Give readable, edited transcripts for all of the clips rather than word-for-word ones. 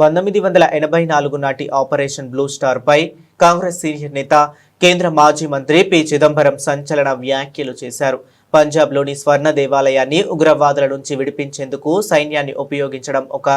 1984 నాటి Operation Blue Star పై Congress senior నేత కేంద్ర మాజీ మంత్రి పి చిదంబరం సంచలన వ్యాఖ్యలు చేశారు. పంజాబ్లోని స్వర్ణ దేవాలయాన్ని ఉగ్రవాదుల నుంచి విడిపించేందుకు సైన్యాన్ని ఉపయోగించడం ఒక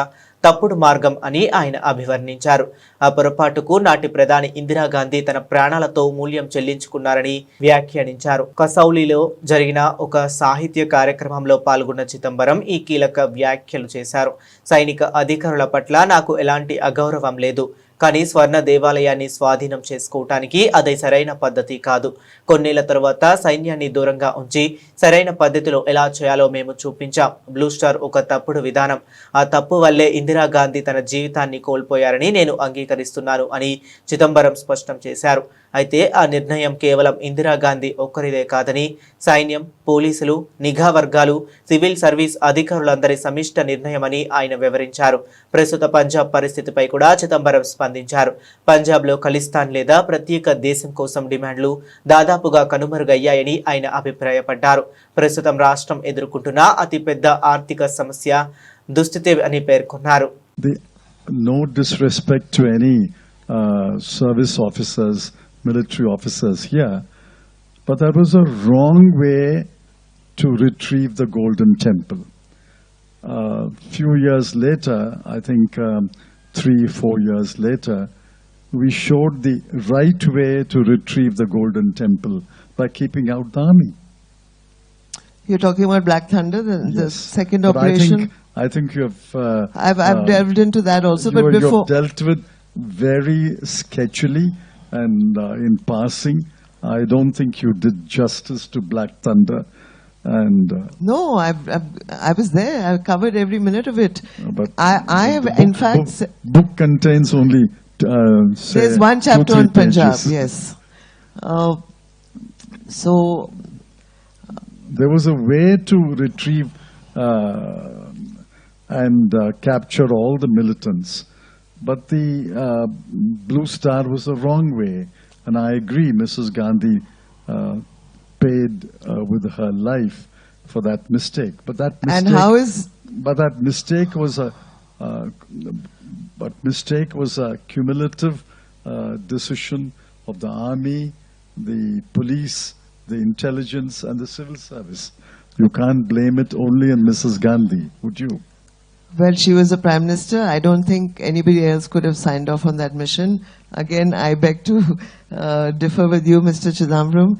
తప్పుడు మార్గం అని ఆయన అభివర్ణించారు. ఆ పొరపాటుకు నాటి ప్రధాని ఇందిరాగాంధీ తన ప్రాణాలతో మూల్యం చెల్లించుకున్నారని వ్యాఖ్యానించారు. కసౌలీలో జరిగిన ఒక సాహిత్య కార్యక్రమంలో పాల్గొన్న చిదంబరం ఈ కీలక వ్యాఖ్యలు చేశారు. సైనిక అధికారుల పట్ల నాకు ఎలాంటి అగౌరవం లేదు, కానీ స్వర్ణ దేవాలయాన్ని స్వాధీనం చేసుకోవటానికి అదే సరైన పద్ధతి కాదు. కొన్నేళ్ల తర్వాత సైన్యాన్ని దూరంగా ఉంచి సరైన పద్ధతిలో ఎలా చేయాలో మేము చూపించాం. బ్లూ స్టార్ ఒక తప్పుడు విధానం. ఆ తప్పు వల్లే ఇందిరాగాంధీ తన జీవితాన్ని కోల్పోయారని నేను అంగీకరిస్తున్నాను అని చిదంబరం స్పష్టం చేశారు. అయితే ఆ నిర్ణయం కేవలం ఇందిరాగాంధీ ఒక్కరిదే కాదని సైన్యం, పోలీసులు, నిఘా వర్గాలు, సివిల్ సర్వీస్ అధికారులందరి సమిష్ట నిర్ణయమని ఆయన వివరించారు. ప్రస్తుత పంజాబ్ పరిస్థితిపై కూడా చిదంబరం స్పందించారు. పంజాబ్లో ఖలిస్తాన్ లేదా ప్రత్యేక దేశం కోసం డిమాండ్లు దాదాపుగా కనుమరుగయ్యాయని ఆయన అభిప్రాయపడ్డారు. ప్రస్తుతం రాష్ట్రం ఎదుర్కొంటున్న అతిపెద్ద ఆర్థిక సమస్య దుస్థితి అని పేర్కొన్నారు. No disrespect to any service officers, military officers here, but that was a wrong way to retrieve the Golden Temple. Few years later, I think 3-4 years later, we showed the right way to retrieve the Golden Temple by keeping out the army. You're talking about Black Thunder, the Yes. second But operation? I think you have... I've delved into that also, but before... You've dealt with very sketchily and in passing. I don't think you did justice to Black Thunder. And No, I was there. I covered every minute of it. but I have, in fact... book contains only say There's one chapter 2-3 on Punjab, pages. yes. So... There was a way to retrieve and capture all the militants. But the Blue Star was the wrong way. And I agree, Mrs. Gandhi paid with her life for that mistake. But that mistake, And how is... But that mistake was a cumulative decision of the army, the police, the intelligence, and the civil service. You can't blame it only on Mrs. Gandhi, would you? Well, she was the Prime Minister. I don't think anybody else could have signed off on that mission. Again, I beg to differ with you, Mr. Chidambaram.